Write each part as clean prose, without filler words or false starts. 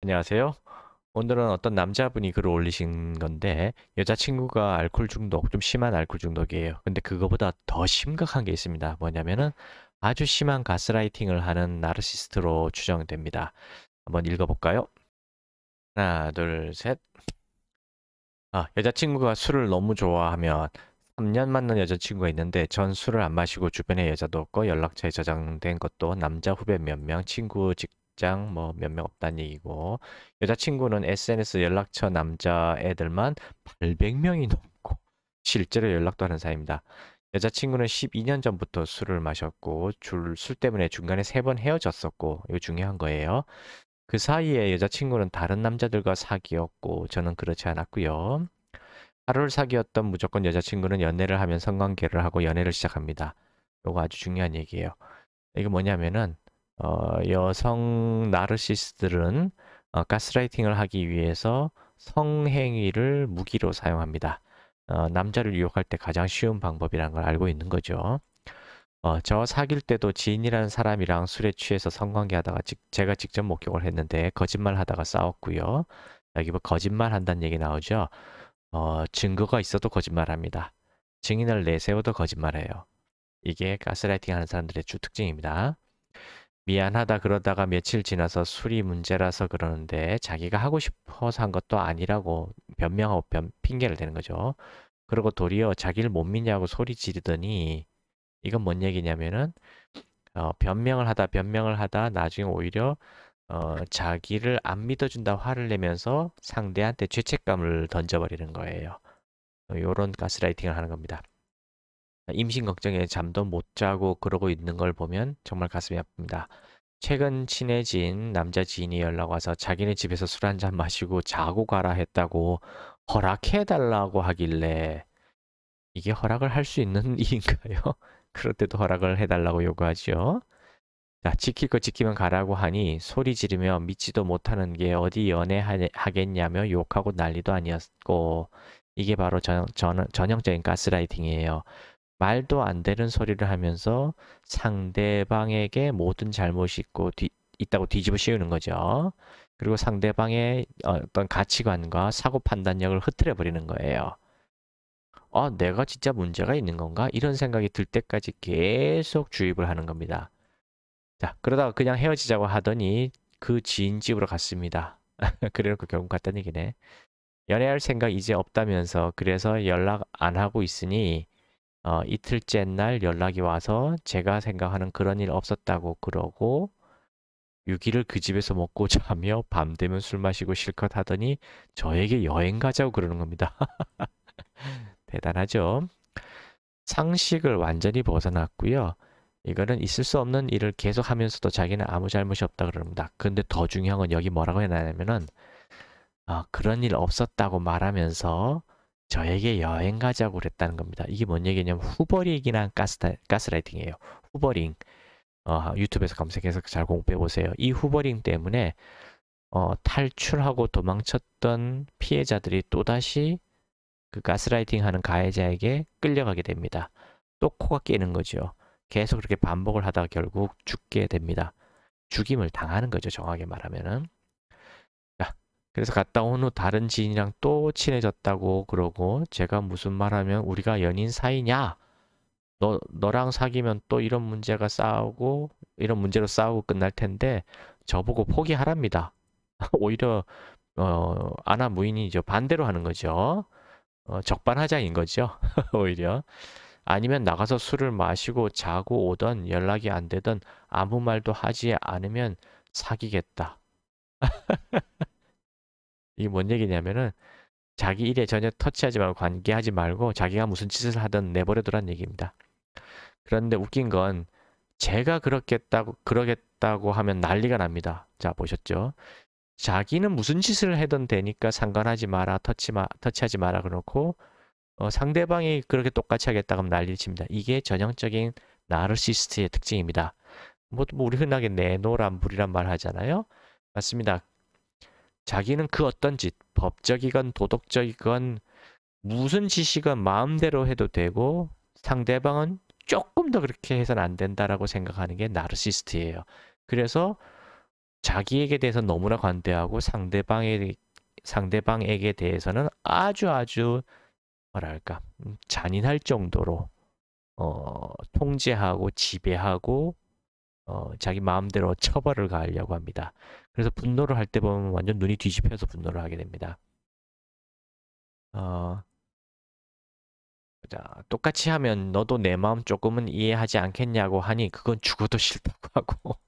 안녕하세요. 오늘은 어떤 남자분이 글을 올리신 건데 여자친구가 알코올 중독, 좀 심한 알코올 중독이에요. 근데 그거보다 더 심각한 게 있습니다. 뭐냐면은 아주 심한 가스라이팅을 하는 나르시스트로 추정됩니다. 한번 읽어볼까요? 하나, 둘, 셋. 여자친구가 술을 너무 좋아하면 3년 만난 여자친구가 있는데 전 술을 안 마시고 주변에 여자도 없고 연락처에 저장된 것도 남자 후배 몇 명, 친구 직장 뭐 몇 명 없다는 얘기고 여자친구는 SNS 연락처 남자 애들만 800명이 넘고 실제로 연락도 하는 사이입니다. 여자친구는 12년 전부터 술을 마셨고 술 때문에 중간에 3번 헤어졌었고 이거 중요한 거예요. 그 사이에 여자친구는 다른 남자들과 사귀었고 저는 그렇지 않았고요. 하루를 사귀었던 무조건 여자친구는 연애를 하면 성관계를 하고 연애를 시작합니다. 이거 아주 중요한 얘기예요. 이게 뭐냐면은 여성 나르시스트들은 가스라이팅을 하기 위해서 성행위를 무기로 사용합니다. 남자를 유혹할 때 가장 쉬운 방법이라는 걸 알고 있는 거죠. 저 사귈 때도 지인이라는 사람이랑 술에 취해서 성관계 하다가 제가 직접 목격을 했는데 거짓말 하다가 싸웠고요. 여기 뭐 거짓말 한다는 얘기 나오죠. 증거가 있어도 거짓말합니다. 증인을 내세워도 거짓말해요. 이게 가스라이팅 하는 사람들의 주 특징입니다. 미안하다 그러다가 며칠 지나서 술이 문제라서 그러는데 자기가 하고 싶어서 한 것도 아니라고 변명하고 핑계를 대는 거죠. 그리고 도리어 자기를 못 믿냐고 소리 지르더니 이건 뭔 얘기냐면은 변명을 하다 나중에 오히려 자기를 안 믿어준다 화를 내면서 상대한테 죄책감을 던져버리는 거예요. 요런 가스라이팅을 하는 겁니다. 임신 걱정에 잠도 못 자고 그러고 있는 걸 보면 정말 가슴이 아픕니다. 최근 친해진 남자 지인이 연락 와서 자기네 집에서 술 한 잔 마시고 자고 가라 했다고 허락해달라고 하길래 이게 허락을 할 수 있는 일인가요? 그럴 때도 허락을 해달라고 요구하죠. 자, 지킬 거 지키면 가라고 하니 소리 지르며 믿지도 못하는 게 어디 연애하겠냐며 욕하고 난리도 아니었고 이게 바로 전형적인 가스라이팅이에요. 말도 안 되는 소리를 하면서 상대방에게 모든 잘못이 있다고 뒤집어 씌우는 거죠. 그리고 상대방의 어떤 가치관과 사고 판단력을 흐트려 버리는 거예요. 내가 진짜 문제가 있는 건가? 이런 생각이 들 때까지 계속 주입을 하는 겁니다. 자, 그러다가 그냥 헤어지자고 하더니 그 지인 집으로 갔습니다. 그래놓고 결국 갔다는 얘기네. 연애할 생각 이제 없다면서 그래서 연락 안 하고 있으니 이틀째 날 연락이 와서 제가 생각하는 그런 일 없었다고 그러고 6일을 그 집에서 먹고 자며 밤 되면 술 마시고 실컷 하더니 저에게 여행 가자고 그러는 겁니다. 대단하죠? 상식을 완전히 벗어났고요. 이거는 있을 수 없는 일을 계속 하면서도 자기는 아무 잘못이 없다 그럽니다. 근데 더 중요한 건 여기 뭐라고 해놨냐면은 그런 일 없었다고 말하면서 저에게 여행 가자고 그랬다는 겁니다. 이게 뭔 얘기냐면 후버링이란 가스라이팅이에요. 후버링. 유튜브에서 검색해서 잘 공부해 보세요. 이 후버링 때문에 탈출하고 도망쳤던 피해자들이 또다시 그 가스라이팅 하는 가해자에게 끌려가게 됩니다. 또 코가 깨는 거죠. 계속 그렇게 반복을 하다가 결국 죽게 됩니다. 죽임을 당하는 거죠. 정확하게 말하면은. 자, 그래서 갔다 온 후 다른 지인이랑 또 친해졌다고 그러고 제가 무슨 말하면 우리가 연인 사이냐? 너랑 사귀면 또 이런 문제로 싸우고 끝날 텐데 저보고 포기하랍니다. 오히려 아나 무인이죠. 반대로 하는 거죠. 적반하장인 거죠. 오히려. 아니면 나가서 술을 마시고 자고 오던 연락이 안 되던 아무 말도 하지 않으면 사귀겠다. 이게 뭔 얘기냐면은 자기 일에 전혀 터치하지 말고 관계하지 말고 자기가 무슨 짓을 하든 내버려두란 얘기입니다. 그런데 웃긴 건 제가 그러겠다고 하면 난리가 납니다. 자, 보셨죠? 자기는 무슨 짓을 해도 되니까 상관하지 마라, 터치하지 마라 그러고 상대방이 그렇게 똑같이 하겠다 하면 난리를 칩니다. 이게 전형적인 나르시스트의 특징입니다. 뭐 우리 흔하게 내노란불이란 말 하잖아요. 맞습니다. 자기는 그 어떤 짓, 법적이건 도덕적이건 무슨 짓이건 마음대로 해도 되고 상대방은 조금 더 그렇게 해서는 안 된다라고 생각하는 게 나르시스트예요. 그래서 자기에게 대해서 너무나 관대하고 상대방에게 대해서는 아주 뭐랄까 잔인할 정도로 통제하고 지배하고 자기 마음대로 처벌을 가하려고 합니다. 그래서 분노를 할 때 보면 완전 눈이 뒤집혀서 분노를 하게 됩니다. 어, 자, 똑같이 하면 너도 내 마음 조금은 이해하지 않겠냐고 하니 그건 죽어도 싫다고 하고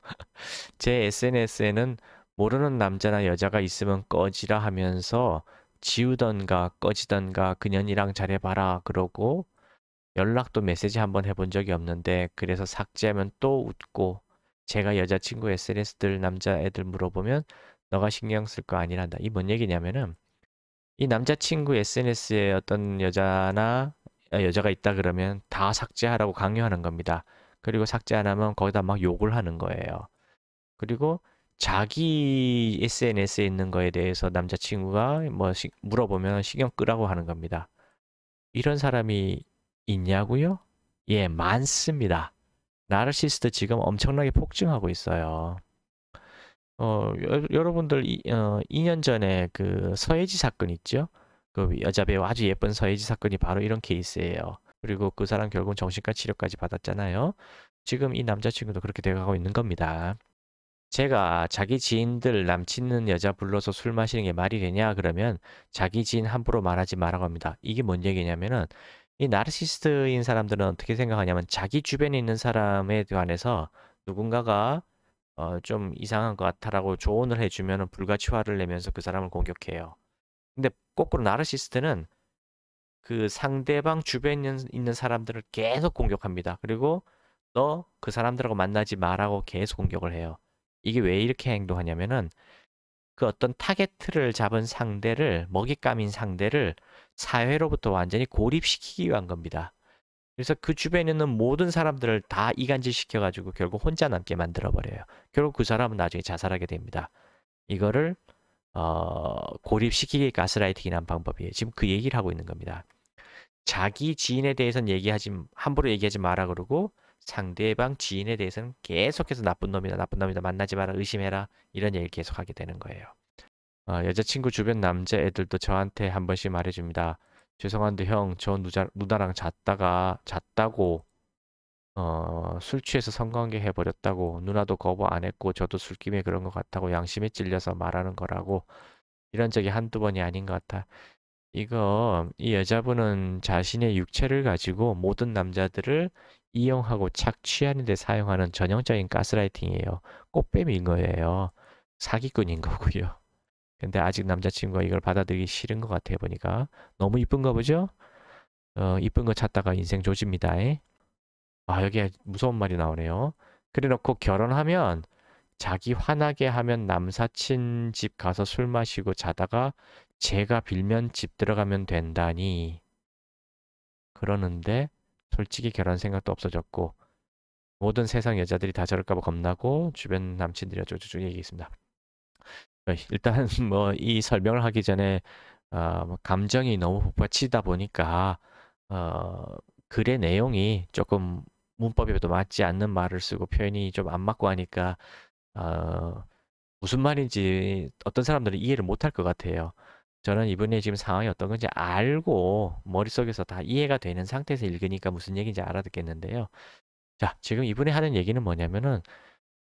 제 SNS에는 모르는 남자나 여자가 있으면 꺼지라 하면서 지우던가 꺼지던가 그년이랑 잘해봐라 그러고 연락도 메시지 한번 해본 적이 없는데 그래서 삭제하면 또 웃고 제가 여자친구 SNS들 남자애들 물어보면 너가 신경 쓸 거 아니란다. 이 뭔 얘기냐면은 이 남자친구 SNS에 어떤 여자나 여자가 있다 그러면 다 삭제하라고 강요하는 겁니다. 그리고 삭제 안 하면 거기다 막 욕을 하는 거예요. 그리고 자기 SNS에 있는 거에 대해서 남자친구가 뭐 물어보면 신경 끄라고 하는 겁니다. 이런 사람이 있냐고요? 예, 많습니다. 나르시스트 지금 엄청나게 폭증하고 있어요. 여러분들 2년 전에 그 서예지 사건 있죠? 그 여자 배우 아주 예쁜 서예지 사건이 바로 이런 케이스예요. 그리고 그 사람 결국 정신과 치료까지 받았잖아요. 지금 이 남자친구도 그렇게 돼가고 있는 겁니다. 제가 자기 지인들 남친 있는 여자 불러서 술 마시는 게 말이 되냐 그러면 자기 지인 함부로 말하지 말라고 합니다. 이게 뭔 얘기냐면은 이 나르시스트인 사람들은 어떻게 생각하냐면 자기 주변에 있는 사람에 관해서 누군가가 좀 이상한 것 같아라고 조언을 해주면은 불같이 화를 내면서 그 사람을 공격해요. 근데 거꾸로 나르시스트는 그 상대방 주변에 있는 사람들을 계속 공격합니다. 그리고 너 그 사람들하고 만나지 마라고 계속 공격을 해요. 이게 왜 이렇게 행동하냐면은 그 어떤 타겟을 잡은 상대를 먹잇감인 상대를 사회로부터 완전히 고립시키기 위한 겁니다. 그래서 그 주변에 있는 모든 사람들을 다 이간질 시켜가지고 결국 혼자 남게 만들어 버려요. 결국 그 사람은 나중에 자살하게 됩니다. 이거를 고립시키기 가스라이팅이라는 방법이에요. 지금 그 얘기를 하고 있는 겁니다. 자기 지인에 대해서는 함부로 얘기하지 마라 그러고 상대방 지인에 대해서는 계속해서 나쁜 놈이다 만나지 마라 의심해라 이런 얘기를 계속하게 되는 거예요. 여자친구 주변 남자애들도 저한테 한 번씩 말해줍니다. 죄송한데 형, 저 누나랑 잤다고 술 취해서 성관계 해버렸다고 누나도 거부 안 했고 저도 술김에 그런 것 같다고 양심에 찔려서 말하는 거라고 이런 적이 한두 번이 아닌 것 같아. 이 여자분은 자신의 육체를 가지고 모든 남자들을 이용하고 착취하는 데 사용하는 전형적인 가스라이팅이에요. 꽃뱀인 거예요. 사기꾼인 거고요. 근데 아직 남자친구가 이걸 받아들이기 싫은 것 같아 보니까 너무 이쁜 거 보죠? 이쁜 거 찾다가 인생 조집니다. 여기에 무서운 말이 나오네요. 그래 놓고 결혼하면 자기 화나게 하면 남사친 집 가서 술 마시고 자다가 제가 빌면 집 들어가면 된다니. 그러는데 솔직히 결혼 생각도 없어졌고 모든 세상 여자들이 다 저럴까 봐 겁나고 주변 남친들이 어쩌고저쩌고 얘기했습니다. 일단 뭐 이 설명을 하기 전에 뭐 감정이 너무 북받치다 보니까 어, 글의 내용이 조금 문법에도 맞지 않는 말을 쓰고 표현이 좀 안 맞고 하니까 어, 무슨 말인지 어떤 사람들은 이해를 못할 것 같아요. 저는 이분의 지금 상황이 어떤 건지 알고 머릿속에서 다 이해가 되는 상태에서 읽으니까 무슨 얘기인지 알아듣겠는데요. 자, 지금 이분이 하는 얘기는 뭐냐면은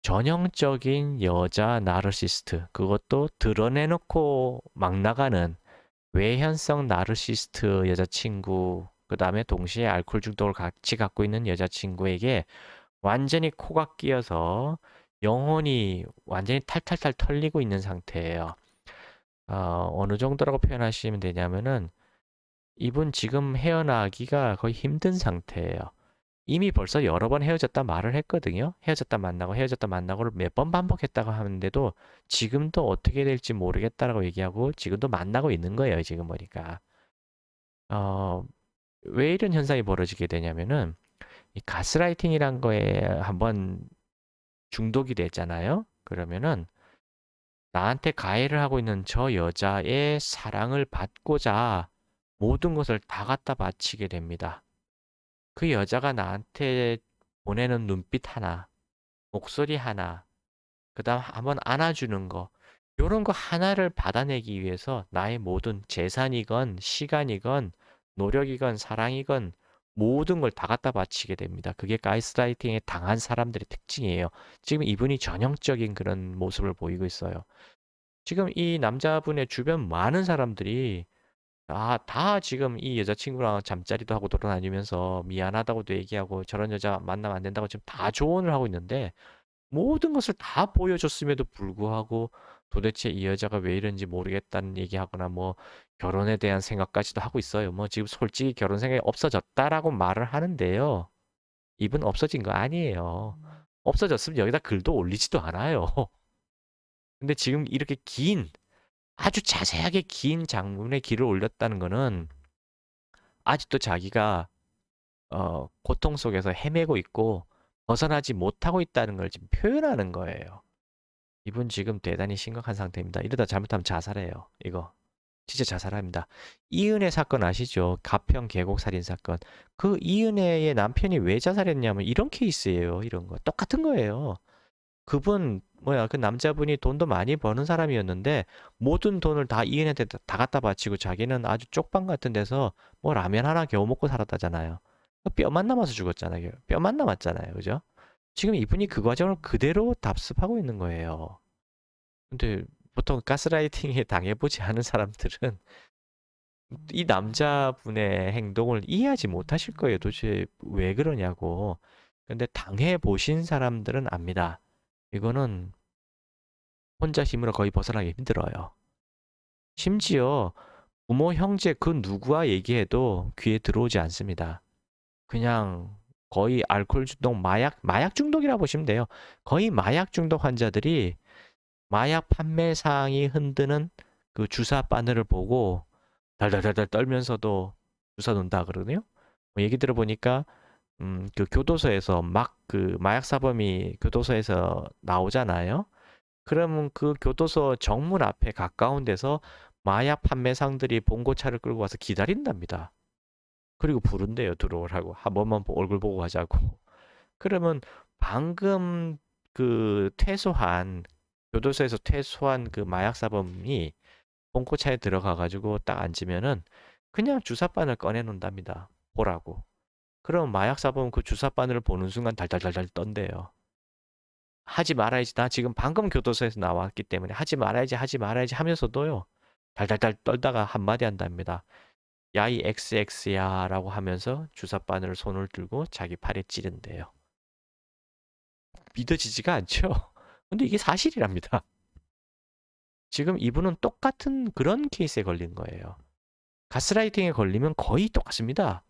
전형적인 여자 나르시스트, 그것도 드러내놓고 막 나가는 외현성 나르시스트 여자친구, 그 다음에 동시에 알코올 중독을 같이 갖고 있는 여자친구에게 완전히 코가 끼어서 영혼이 완전히 탈탈탈 털리고 있는 상태예요. 어느 정도라고 표현하시면 되냐면은 이분 지금 헤어나기가 거의 힘든 상태예요. 이미 벌써 여러 번 헤어졌다 말을 했거든요. 헤어졌다 만나고 헤어졌다 만나고를 몇 번 반복했다고 하는데도 지금도 어떻게 될지 모르겠다라고 얘기하고 지금도 만나고 있는 거예요. 지금 보니까. 어, 왜 이런 현상이 벌어지게 되냐면은 이 가스라이팅이란 거에 한번 중독이 됐잖아요. 그러면은 나한테 가해를 하고 있는 저 여자의 사랑을 받고자 모든 것을 다 갖다 바치게 됩니다. 그 여자가 나한테 보내는 눈빛 하나, 목소리 하나, 그다음 한번 안아주는 거. 요런 거 하나를 받아내기 위해서 나의 모든 재산이건 시간이건 노력이건 사랑이건 모든 걸 다 갖다 바치게 됩니다. 그게 가스라이팅에 당한 사람들의 특징이에요. 지금 이분이 전형적인 그런 모습을 보이고 있어요. 지금 이 남자분의 주변 많은 사람들이 다 지금 이 여자친구랑 잠자리도 하고 돌아다니면서 미안하다고도 얘기하고 저런 여자 만나면 안 된다고 지금 다 조언을 하고 있는데 모든 것을 다 보여줬음에도 불구하고 도대체 이 여자가 왜 이런지 모르겠다는 얘기하거나 뭐 결혼에 대한 생각까지도 하고 있어요. 뭐 지금 솔직히 결혼 생각이 없어졌다라고 말을 하는데요. 이분 없어진 거 아니에요. 없어졌으면 여기다 글도 올리지도 않아요. 근데 지금 이렇게 아주 자세하게 긴 장문의 글을 올렸다는 거는 아직도 자기가 고통 속에서 헤매고 있고 벗어나지 못하고 있다는 걸 지금 표현하는 거예요. 이분 지금 대단히 심각한 상태입니다. 이러다 잘못하면 자살해요. 이거 진짜 자살합니다. 이은혜 사건 아시죠? 가평 계곡 살인 사건. 그 이은혜의 남편이 왜 자살했냐면 이런 케이스예요. 이런 거 똑같은 거예요. 그분 그 남자분이 돈도 많이 버는 사람이었는데 모든 돈을 다 이은혜한테 다 갖다 바치고 자기는 아주 쪽방 같은 데서 뭐 라면 하나 겨우 먹고 살았다잖아요. 뼈만 남아서 죽었잖아요. 뼈만 남았잖아요. 그죠? 지금 이분이 그 과정을 그대로 답습하고 있는 거예요. 근데 보통 가스라이팅에 당해보지 않은 사람들은 이 남자분의 행동을 이해하지 못하실 거예요. 도대체 왜 그러냐고. 근데 당해보신 사람들은 압니다. 이거는 혼자 힘으로 거의 벗어나기 힘들어요. 심지어 부모, 형제 그 누구와 얘기해도 귀에 들어오지 않습니다. 그냥 거의 알코올 중독, 마약 중독이라 보시면 돼요. 거의 마약 중독 환자들이 마약 판매상이 흔드는 그 주사 바늘을 보고 달달달달 떨면서도 주사 놓는다 그러네요. 얘기 들어보니까 그 교도소에서 막 그 마약 사범이 교도소에서 나오잖아요. 그러면 그 교도소 정문 앞에 가까운 데서 마약 판매상들이 봉고차를 끌고 와서 기다린답니다. 그리고 부른대요, 들어오라고. 한 번만 얼굴 보고 가자고. 그러면 방금 그 교도소에서 퇴소한 그 마약 사범이 봉고차에 들어가 가지고 딱 앉으면은 그냥 주사바늘 꺼내 놓는답니다. 보라고. 그럼 마약 사범은 그 주사바늘을 보는 순간 달달달달 떤대요. 하지 말아야지. 나 지금 방금 교도소에서 나왔기 때문에 하지 말아야지, 하지 말아야지 하면서도요. 달달달 떨다가 한마디 한답니다. 야, 이 XX야 라고 하면서 주사바늘을 손을 들고 자기 팔에 찌른대요. 믿어지지가 않죠? 근데 이게 사실이랍니다. 지금 이분은 똑같은 그런 케이스에 걸린 거예요. 가스라이팅에 걸리면 거의 똑같습니다.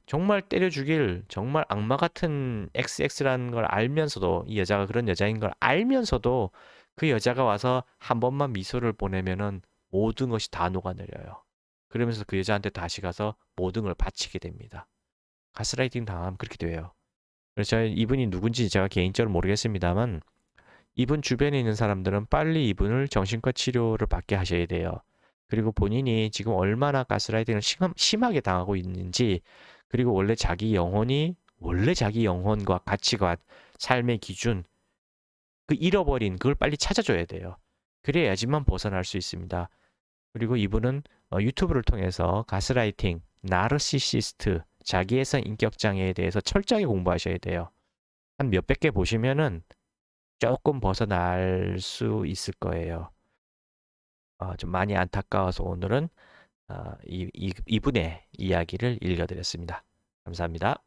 정말 때려 죽일 정말 악마 같은 XX라는 걸 알면서도 이 여자가 그런 여자인 걸 알면서도 그 여자가 와서 한 번만 미소를 보내면은 모든 것이 다 녹아내려요. 그러면서 그 여자한테 다시 가서 모든 걸 바치게 됩니다. 가스라이팅 당하면 그렇게 돼요. 그래서 이분이 누군지 제가 개인적으로 모르겠습니다만 이분 주변에 있는 사람들은 빨리 이분을 정신과 치료를 받게 하셔야 돼요. 그리고 본인이 지금 얼마나 가스라이팅을 심하게 당하고 있는지 그리고 원래 자기 영혼과 가치관, 삶의 기준 그 잃어버린 그걸 빨리 찾아줘야 돼요. 그래야지만 벗어날 수 있습니다. 그리고 이분은 유튜브를 통해서 가스라이팅, 나르시시스트, 자기애성 인격장애에 대해서 철저하게 공부하셔야 돼요. 한 몇백 개 보시면은 조금 벗어날 수 있을 거예요. 좀 많이 안타까워서 오늘은 이분의 이야기를 읽어드렸습니다. 감사합니다.